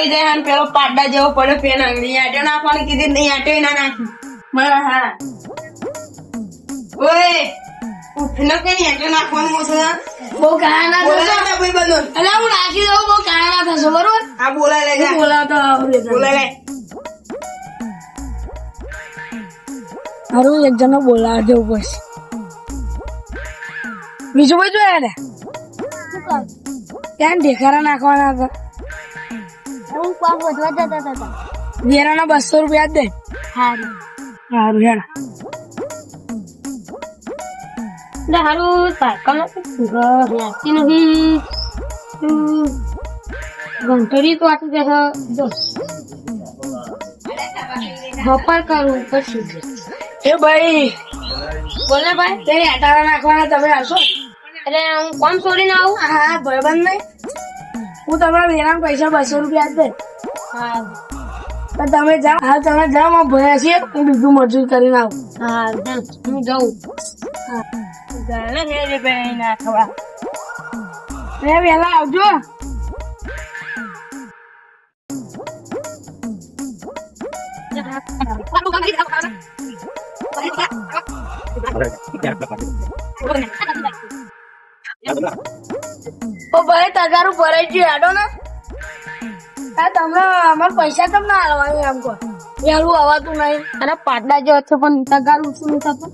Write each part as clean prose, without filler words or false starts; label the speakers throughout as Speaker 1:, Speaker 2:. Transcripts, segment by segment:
Speaker 1: થઈ જાય અને પેલો પાડા જેવો પડે પેન આંગળી આટો નાખવાની કીધી નહીં આટો ના નાખી મારા હા ઓય ઉઠનો કે નહીં આટો નાખવાનું મોસા
Speaker 2: બહુ કાળા ના થશો
Speaker 1: ભાઈ બંધો
Speaker 2: એટલે હું નાખી દઉં બહુ કાળા ના થશો બરોબર
Speaker 1: આ બોલાય લે જા
Speaker 2: બોલાવતો આવડે
Speaker 1: બોલાય લે
Speaker 2: હારું એક જણો બોલાવા જવું પડશે બીજું બધું યાર ત્યાં ઢેકારા નાખવાના હતા
Speaker 3: હું પાક વધવા જતા હતા
Speaker 2: વેરાના 200 રૂપિયા જ દે
Speaker 3: હારું
Speaker 2: સારું હેડ
Speaker 3: એટલે હારું સાયકલ નથી નથી ઘંટડી તો આટલું જશે જો બપોર કરવું પછી
Speaker 2: એ ભાઈ
Speaker 3: બોલે ભાઈ
Speaker 2: તેની અટારા નાખવાના તમે આવશો
Speaker 3: એટલે હું કોમ છોડીને આવું
Speaker 2: હા ભાઈબંધ નહીં હું તમારા વેરાના પૈસા 200 રૂપિયા જ દે
Speaker 3: હા
Speaker 2: તો તમે જાઓ હા તમે જાઓ માં ભયા છીએ હું બીજું મજૂર કરીને આવું
Speaker 3: હા હું જાઉં
Speaker 1: જાણે હે ભાઈ નાખવા
Speaker 2: એ વહેલા આવજો ઓ ભાઈ તગારું ભરાઈ ગયું હેડો ને હા તમે અમારે પૈસા કેમ ના હાલવાનું એમ કહો વહેલું આવતું નહીં
Speaker 3: અને પાટલા જેવો છે પણ તગાર ઊંચું નહીં થતું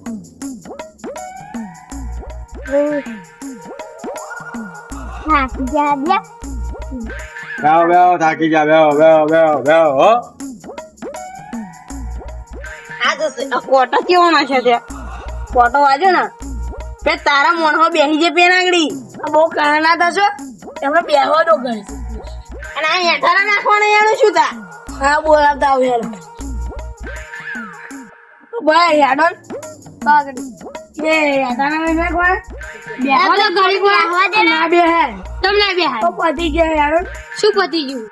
Speaker 4: બેહો થાકી જા બેહો હો
Speaker 1: આ તો કોટો કેવો નાખે છે કોટો વાજો ને બે તારા મોણો બેસી જે પેન આંગળી
Speaker 2: બહુ કાળા ના થશો એમને બેહવા દો ઘરે
Speaker 1: અને આ હેઠારા નાખવાના એનું શું થા
Speaker 2: હા બોલાવતા આવું હેડો ભાઈ હેડો એ હેઠાના નહીં નાખવાના ના બે હે
Speaker 3: તમને બે
Speaker 2: તો પતી ગયા યાર
Speaker 3: શું પતી ગયું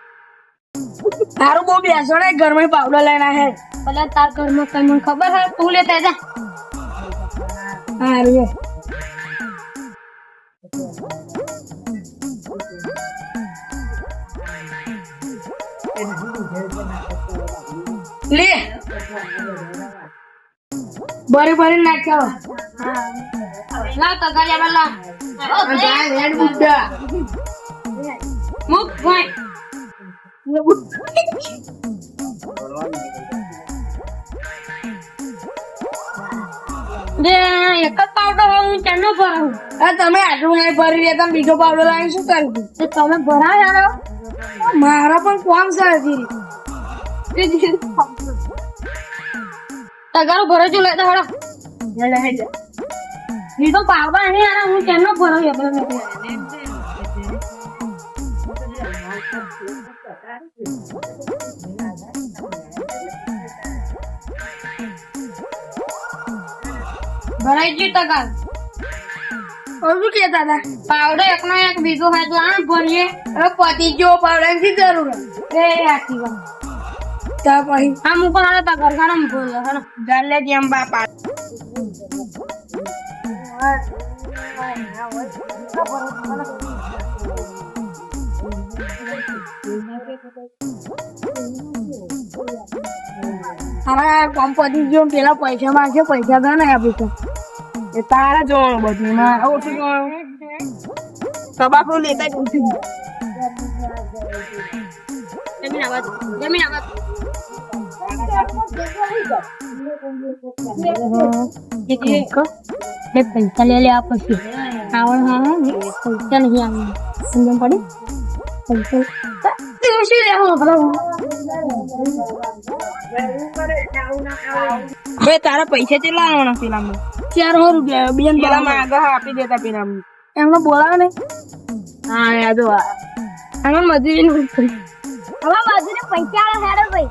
Speaker 2: તારું બહુ બેસો ને ઘરમાં પાવડર લઈને હે
Speaker 3: ભલે તાર ઘરમાં કઈ મને ખબર હે તું લેતા જા
Speaker 2: હારું લે બરી બરી નાખ્યો
Speaker 3: લાવ તગારિયા બલા
Speaker 2: હેડ બુદ્ધા
Speaker 3: મુક ભાઈ એક જ પાવડર હું ચાનો ભરાવું
Speaker 2: તમે આટલું નહીં ભરી લે તમે બીજો પાવડર લાવીને શું કર્યું
Speaker 3: તો તમે ભરાવ્યા
Speaker 2: મારા પણ કોમ છે હજી
Speaker 3: તગારો ભરો જો લેતા હળો બીજો પાવડર નહીં આના હું ચાનો ભરાવી આપણે ભરાઈ ગયું તગાર
Speaker 2: શું કેતા હતા
Speaker 3: પાવડર એકનો એક બીજો હોય તો આ ભરીએ
Speaker 2: હવે પતી ગયો પાવડર ની જરૂર
Speaker 3: એ આખી વાત
Speaker 2: ત્યાં પછી
Speaker 3: આ મૂકો હાલો તગાર ખાનો મૂકો હાલો
Speaker 1: જાલે જેમ બાપા
Speaker 2: હા કોમ પતી ગયો પેલા પૈસા માંગશે પૈસા ગણે આપીશું
Speaker 1: એ તારા જોવાનું બધું માં ઓછું જોવાનું તબાકુ લેતા જ ઓછું
Speaker 3: જમીન આવાજ પૈસા લે લે પછી આવડ હા પૈસા નહીં આવે સમજણ પડી પૈસા શું લે હું
Speaker 1: બે તારા પૈસા કેટલા આવવાના પેલામાં
Speaker 2: 400 રૂપિયા બેન
Speaker 1: પેલામાં આગળ આપી દેતા પેલામાં
Speaker 2: એમને બોલાવે ને
Speaker 1: હા યાદો
Speaker 3: આમાં મજૂરી
Speaker 2: હવે મજૂરી પૈસા હેડો ભાઈ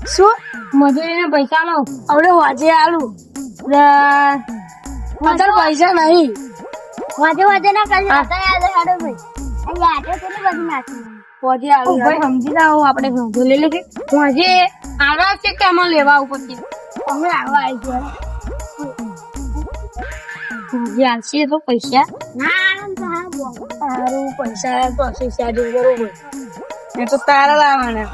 Speaker 2: શું
Speaker 3: મજૂરીને પૈસા લો
Speaker 2: હવે વાજે આલુ અત્યારે પૈસા નહીં
Speaker 3: વાજે ના કરી યાદ હેડો ભાઈ અહીંયા આટે કેટલી બધી નાખી
Speaker 2: વાજે આલુ
Speaker 3: ભાઈ સમજી જાઓ આપણે ઘઉં લઈ લેજે વાજે આવા છે કે આમાં લેવા ઉપર છે
Speaker 2: અમે આવા આવી ગયા
Speaker 3: વાજે આલશે તો પૈસા
Speaker 2: સારું પૈસા તો 80 બરોબર
Speaker 1: એ તો તારા લાવવાના.